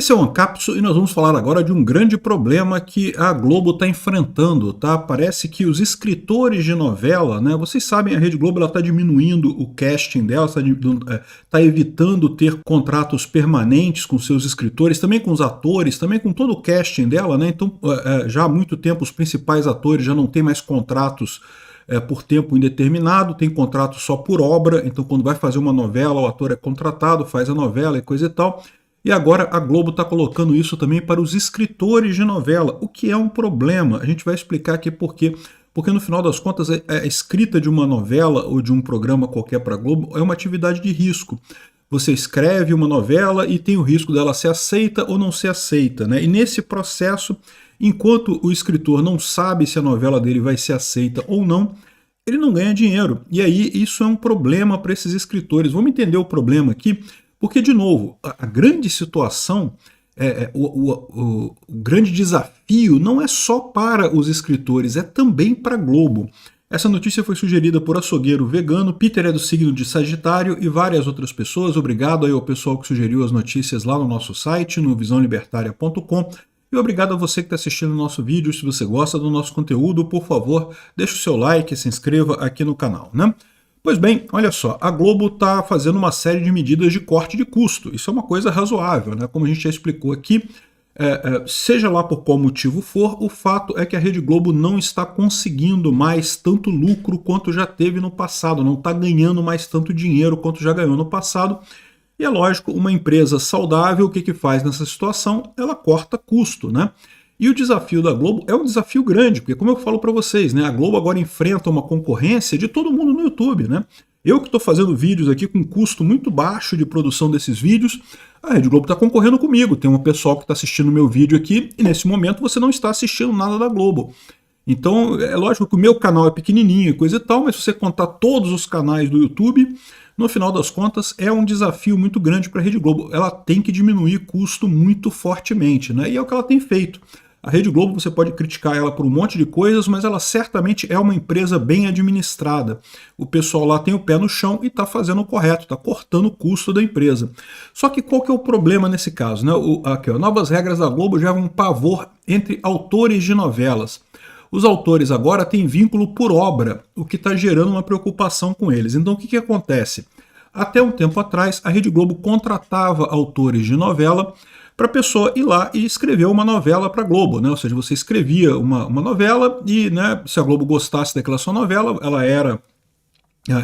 Esse é o Ancapso e nós vamos falar agora de um grande problema que a Globo está enfrentando, tá? Parece que os escritores de novela, né? Vocês sabem, a Rede Globo está diminuindo o casting dela, está evitando ter contratos permanentes com seus escritores, também com os atores, também com todo o casting dela, né? Então, já há muito tempo os principais atores já não têm mais contratos por tempo indeterminado, tem contrato só por obra, então quando vai fazer uma novela, o ator é contratado, faz a novela e coisa e tal. E agora a Globo está colocando isso também para os escritores de novela, o que é um problema. A gente vai explicar aqui por quê. Porque no final das contas a escrita de uma novela ou de um programa qualquer para a Globo é uma atividade de risco. Você escreve uma novela e tem o risco dela ser aceita ou não ser aceita, né? E nesse processo, enquanto o escritor não sabe se a novela dele vai ser aceita ou não, ele não ganha dinheiro. E aí isso é um problema para esses escritores. Vamos entender o problema aqui. Porque, de novo, a grande situação, o grande desafio não é só para os escritores, é também para a Globo. Essa notícia foi sugerida por Açougueiro Vegano, Peter é do signo de Sagitário e várias outras pessoas. Obrigado aí ao pessoal que sugeriu as notícias lá no nosso site, no visãolibertaria.com. E obrigado a você que está assistindo o nosso vídeo. Se você gosta do nosso conteúdo, por favor, deixe o seu like e se inscreva aqui no canal, né? Pois bem, olha só, a Globo está fazendo uma série de medidas de corte de custo. Isso é uma coisa razoável, né? Como a gente já explicou aqui, seja lá por qual motivo for, o fato é que a Rede Globo não está conseguindo mais tanto lucro quanto já teve no passado, não está ganhando mais tanto dinheiro quanto já ganhou no passado. E é lógico, uma empresa saudável, o que faz nessa situação? Ela corta custo, né? E o desafio da Globo é um desafio grande, porque como eu falo para vocês, né, a Globo agora enfrenta uma concorrência de todo mundo no YouTube, né? Eu que estou fazendo vídeos aqui com custo muito baixo de produção desses vídeos, a Rede Globo está concorrendo comigo. Tem um pessoal que está assistindo o meu vídeo aqui e nesse momento você não está assistindo nada da Globo. Então é lógico que o meu canal é pequenininho e coisa e tal, mas se você contar todos os canais do YouTube, no final das contas é um desafio muito grande para a Rede Globo. Ela tem que diminuir custo muito fortemente, né? E é o que ela tem feito. A Rede Globo, você pode criticar ela por um monte de coisas, mas ela certamente é uma empresa bem administrada. O pessoal lá tem o pé no chão e está fazendo o correto, está cortando o custo da empresa. Só que qual que é o problema nesse caso, né? Aqui, novas regras da Globo geram um pavor entre autores de novelas. Os autores agora têm vínculo por obra, o que está gerando uma preocupação com eles. Então o que acontece? Até um tempo atrás, a Rede Globo contratava autores de novela para a pessoa ir lá e escrever uma novela para a Globo, né? Ou seja, você escrevia uma novela e, né, se a Globo gostasse daquela sua novela, ela era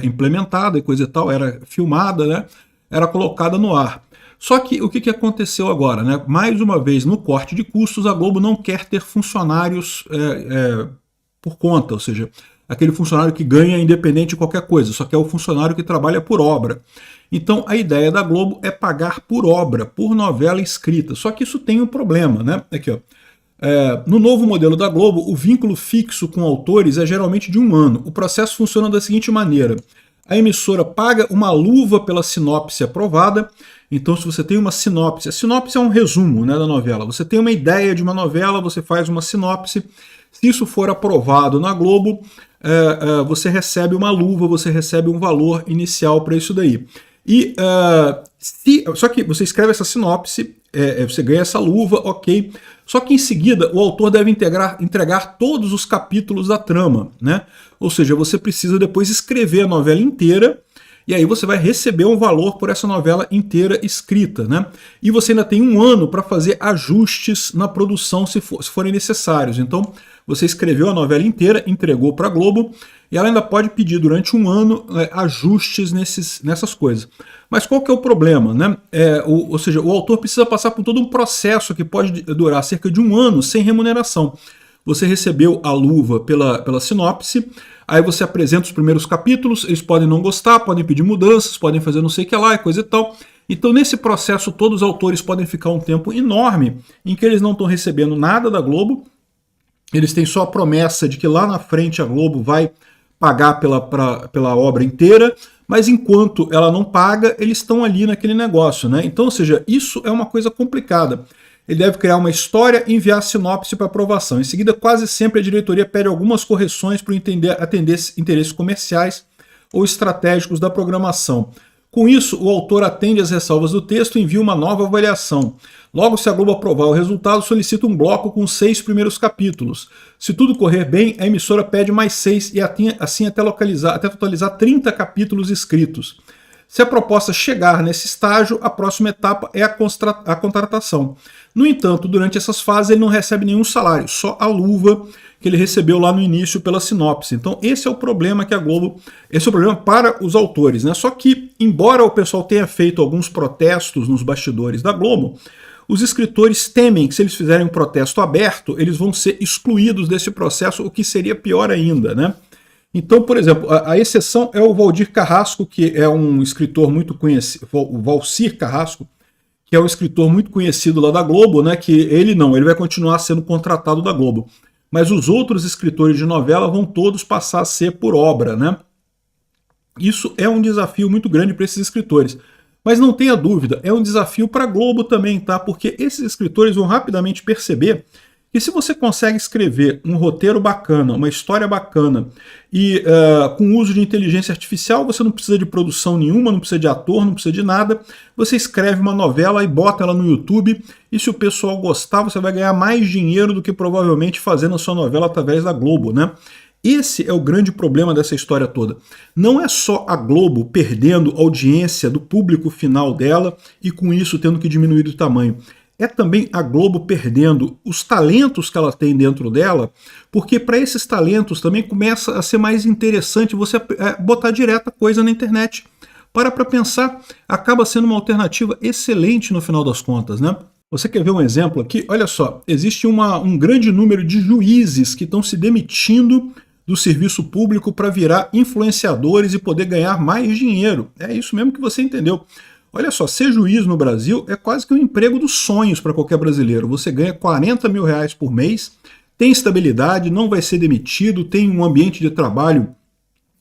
implementada e coisa e tal, era filmada, né? Era colocada no ar. Só que o que aconteceu agora, né? Mais uma vez, no corte de custos, a Globo não quer ter funcionários por conta, ou seja, aquele funcionário que ganha independente de qualquer coisa, só que é o funcionário que trabalha por obra. Então a ideia da Globo é pagar por obra, por novela escrita. Só que isso tem um problema, né? Aqui, ó. No novo modelo da Globo, o vínculo fixo com autores é geralmente de 1 ano. O processo funciona da seguinte maneira: a emissora paga uma luva pela sinopse aprovada. Então, se você tem uma sinopse, a sinopse é um resumo, né, da novela. Você tem uma ideia de uma novela, você faz uma sinopse. Se isso for aprovado na Globo, você recebe uma luva, você recebe um valor inicial para isso daí. Só que você escreve essa sinopse, você ganha essa luva, ok. Só que em seguida o autor deve entregar todos os capítulos da trama, né? Ou seja, você precisa depois escrever a novela inteira, e aí você vai receber um valor por essa novela inteira escrita, né? E você ainda tem 1 ano para fazer ajustes na produção se forem necessários. Então, você escreveu a novela inteira, entregou para a Globo, e ela ainda pode pedir durante 1 ano ajustes nessas coisas. Mas qual que é o problema, né? Ou seja, o autor precisa passar por todo um processo que pode durar cerca de 1 ano sem remuneração. Você recebeu a luva pela sinopse, aí você apresenta os primeiros capítulos, eles podem não gostar, podem pedir mudanças, podem fazer não sei o que lá e coisa e tal. Então nesse processo todos os autores podem ficar um tempo enorme em que eles não estão recebendo nada da Globo, eles têm só a promessa de que lá na frente a Globo vai pagar pela obra inteira, mas enquanto ela não paga, eles estão ali naquele negócio, né? Então, ou seja, isso é uma coisa complicada. Ele deve criar uma história e enviar a sinopse para aprovação. Em seguida, quase sempre a diretoria pede algumas correções para atender interesses comerciais ou estratégicos da programação. Com isso, o autor atende às ressalvas do texto e envia uma nova avaliação. Logo, se a Globo aprovar o resultado, solicita um bloco com 6 primeiros capítulos. Se tudo correr bem, a emissora pede mais 6 e assim até totalizar 30 capítulos escritos. Se a proposta chegar nesse estágio, a próxima etapa é a contratação. No entanto, durante essas fases ele não recebe nenhum salário, só a luva que ele recebeu lá no início pela sinopse. Então esse é o problema que a Globo, esse é o problema para os autores, né? Só que, embora o pessoal tenha feito alguns protestos nos bastidores da Globo, os escritores temem que se eles fizerem um protesto aberto, eles vão ser excluídos desse processo, o que seria pior ainda, né? Então, por exemplo, a exceção é o Valdir Carrasco, que é um escritor muito conhecido, o Valcir Carrasco, que é um escritor muito conhecido lá da Globo, né? Que ele vai continuar sendo contratado da Globo. Mas os outros escritores de novela vão todos passar a ser por obra, né? Isso é um desafio muito grande para esses escritores. Mas não tenha dúvida, é um desafio para a Globo também, tá? Porque esses escritores vão rapidamente perceber que se você consegue escrever um roteiro bacana, uma história bacana, e com uso de inteligência artificial, você não precisa de produção nenhuma, não precisa de ator, não precisa de nada, você escreve uma novela e bota ela no YouTube, e se o pessoal gostar, você vai ganhar mais dinheiro do que provavelmente fazendo a sua novela através da Globo, né? Esse é o grande problema dessa história toda. Não é só a Globo perdendo audiência do público final dela e com isso tendo que diminuir o tamanho. É também a Globo perdendo os talentos que ela tem dentro dela, porque para esses talentos também começa a ser mais interessante você botar direto a coisa na internet. Para pensar, acaba sendo uma alternativa excelente no final das contas, né? Você quer ver um exemplo aqui? Olha só, existe um grande número de juízes que estão se demitindo do serviço público para virar influenciadores e poder ganhar mais dinheiro. É isso mesmo que você entendeu. Olha só, ser juiz no Brasil é quase que um emprego dos sonhos para qualquer brasileiro. Você ganha 40 mil reais por mês, tem estabilidade, não vai ser demitido, tem um ambiente de trabalho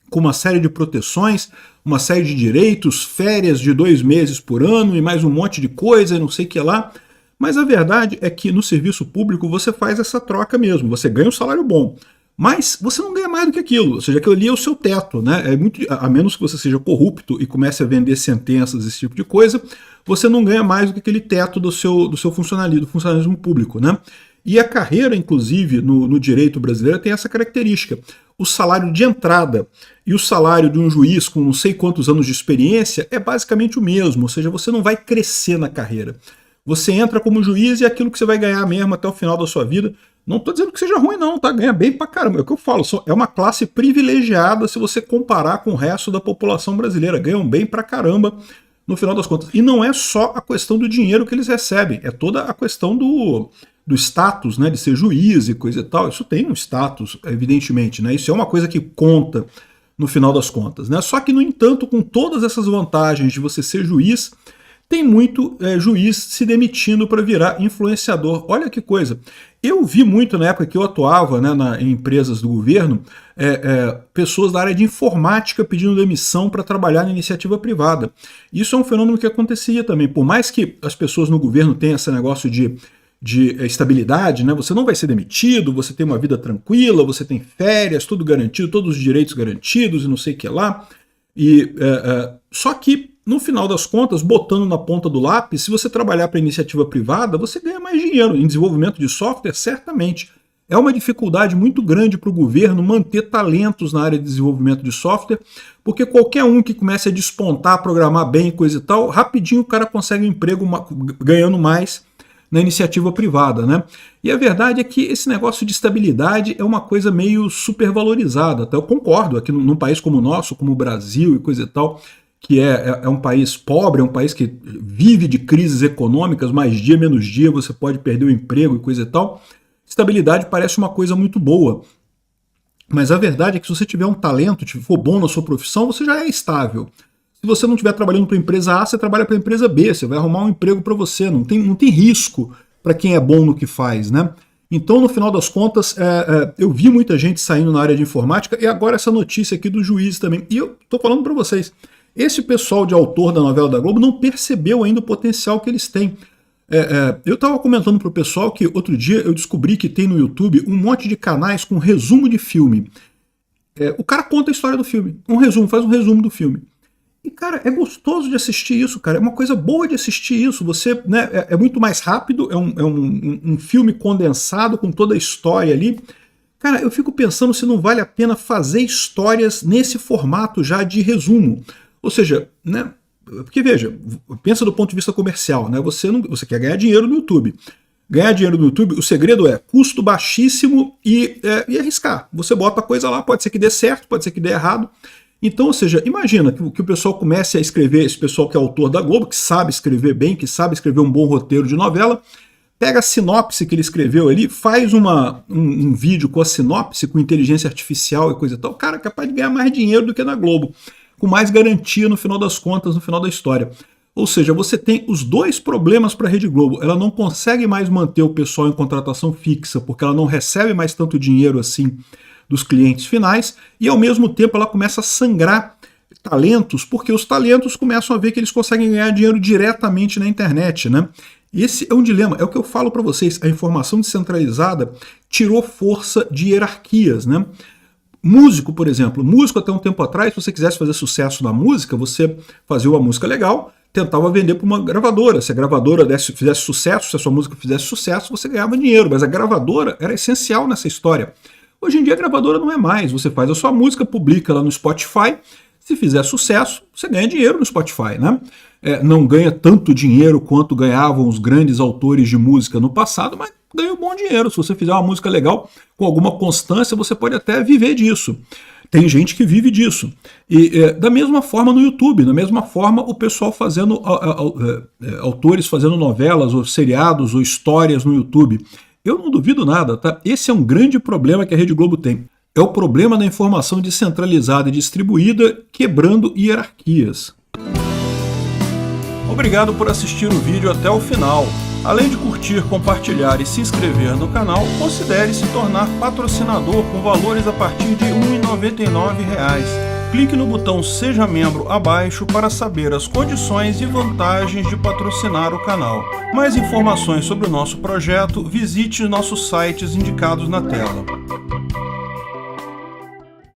com uma série de proteções, uma série de direitos, férias de 2 meses por ano e mais um monte de coisa e não sei o que lá. Mas a verdade é que no serviço público você faz essa troca mesmo, você ganha um salário bom. Mas você não ganha mais do que aquilo, ou seja, aquilo ali é o seu teto, né? A menos que você seja corrupto e comece a vender sentenças, esse tipo de coisa, você não ganha mais do que aquele teto do seu funcionalismo público, né? E a carreira, inclusive, no direito brasileiro tem essa característica. O salário de entrada e o salário de um juiz com não sei quantos anos de experiência é basicamente o mesmo, ou seja, você não vai crescer na carreira. Você entra como juiz e é aquilo que você vai ganhar mesmo até o final da sua vida. Não estou dizendo que seja ruim não, tá? Ganha bem pra caramba. É o que eu falo, é uma classe privilegiada se você comparar com o resto da população brasileira. Ganham bem pra caramba no final das contas. E não é só a questão do dinheiro que eles recebem, é toda a questão do status, né? De ser juiz e coisa e tal. Isso tem um status, evidentemente, né? Isso é uma coisa que conta no final das contas, né? Só que, no entanto, com todas essas vantagens de você ser juiz, tem muito juiz se demitindo para virar influenciador. Olha que coisa. Eu vi muito na época que eu atuava, né, em empresas do governo, pessoas da área de informática pedindo demissão para trabalhar na iniciativa privada. Isso é um fenômeno que acontecia também. Por mais que as pessoas no governo tenham esse negócio de estabilidade, né, você não vai ser demitido, você tem uma vida tranquila, você tem férias, tudo garantido, todos os direitos garantidos e não sei o que lá. Só que, no final das contas, botando na ponta do lápis, se você trabalhar para iniciativa privada, você ganha mais dinheiro. Em desenvolvimento de software, certamente. É uma dificuldade muito grande para o governo manter talentos na área de desenvolvimento de software, porque qualquer um que comece a despontar, programar bem e coisa e tal, rapidinho o cara consegue um emprego ganhando mais na iniciativa privada, né? E a verdade é que esse negócio de estabilidade é uma coisa meio supervalorizada. Até eu concordo, aqui num país como o nosso, como o Brasil e coisa e tal, que é um país pobre, é um país que vive de crises econômicas, mais dia menos dia você pode perder o emprego e coisa e tal. Estabilidade parece uma coisa muito boa, mas a verdade é que se você tiver um talento, for bom na sua profissão, você já é estável. Se você não estiver trabalhando para a empresa A, você trabalha para a empresa B, você vai arrumar um emprego para você, não tem risco para quem é bom no que faz, né? Então, no final das contas, eu vi muita gente saindo na área de informática, e agora essa notícia aqui do juiz também. E eu estou falando para vocês, esse pessoal de autor da novela da Globo não percebeu ainda o potencial que eles têm. Eu estava comentando para o pessoal que outro dia eu descobri que tem no YouTube um monte de canais com resumo de filme. O cara conta a história do filme, faz um resumo do filme. E, cara, é gostoso de assistir isso, cara. É uma coisa boa de assistir isso. Você, né, é muito mais rápido, é um filme condensado com toda a história ali. Cara, eu fico pensando se não vale a pena fazer histórias nesse formato já de resumo. Ou seja, né? Porque veja, pensa do ponto de vista comercial, né? Você quer ganhar dinheiro no YouTube. Ganhar dinheiro no YouTube, o segredo é custo baixíssimo e arriscar. Você bota a coisa lá, pode ser que dê certo, pode ser que dê errado. Então, ou seja, imagina que o pessoal comece a escrever, esse pessoal que é autor da Globo, que sabe escrever bem, que sabe escrever um bom roteiro de novela, pega a sinopse que ele escreveu ali, faz um vídeo com a sinopse, com inteligência artificial e coisa e tal. O cara é capaz de ganhar mais dinheiro do que na Globo, com mais garantia no final das contas, no final da história. Ou seja, você tem os dois problemas para a Rede Globo. Ela não consegue mais manter o pessoal em contratação fixa, porque ela não recebe mais tanto dinheiro assim dos clientes finais, e ao mesmo tempo ela começa a sangrar talentos, porque os talentos começam a ver que eles conseguem ganhar dinheiro diretamente na internet, né? E esse é um dilema, é o que eu falo para vocês, a informação descentralizada tirou força de hierarquias, né? Músico, por exemplo, músico até um tempo atrás, se você quisesse fazer sucesso na música, você fazia uma música legal, tentava vender para uma gravadora. Se a gravadora fizesse sucesso, se a sua música fizesse sucesso, você ganhava dinheiro, mas a gravadora era essencial nessa história. Hoje em dia a gravadora não é mais, você faz a sua música, publica lá no Spotify, se fizer sucesso, você ganha dinheiro no Spotify, né? Não ganha tanto dinheiro quanto ganhavam os grandes autores de música no passado, mas ganha um bom dinheiro. Se você fizer uma música legal, com alguma constância, você pode até viver disso. Tem gente que vive disso. E da mesma forma no YouTube, da mesma forma o pessoal fazendo, autores fazendo novelas, ou seriados, ou histórias no YouTube. Eu não duvido nada, tá? Esse é um grande problema que a Rede Globo tem. É o problema da informação descentralizada e distribuída quebrando hierarquias. Obrigado por assistir o vídeo até o final. Além de curtir, compartilhar e se inscrever no canal, considere se tornar patrocinador com valores a partir de R$ 1,99. Clique no botão Seja Membro abaixo para saber as condições e vantagens de patrocinar o canal. Mais informações sobre o nosso projeto, visite nossos sites indicados na tela.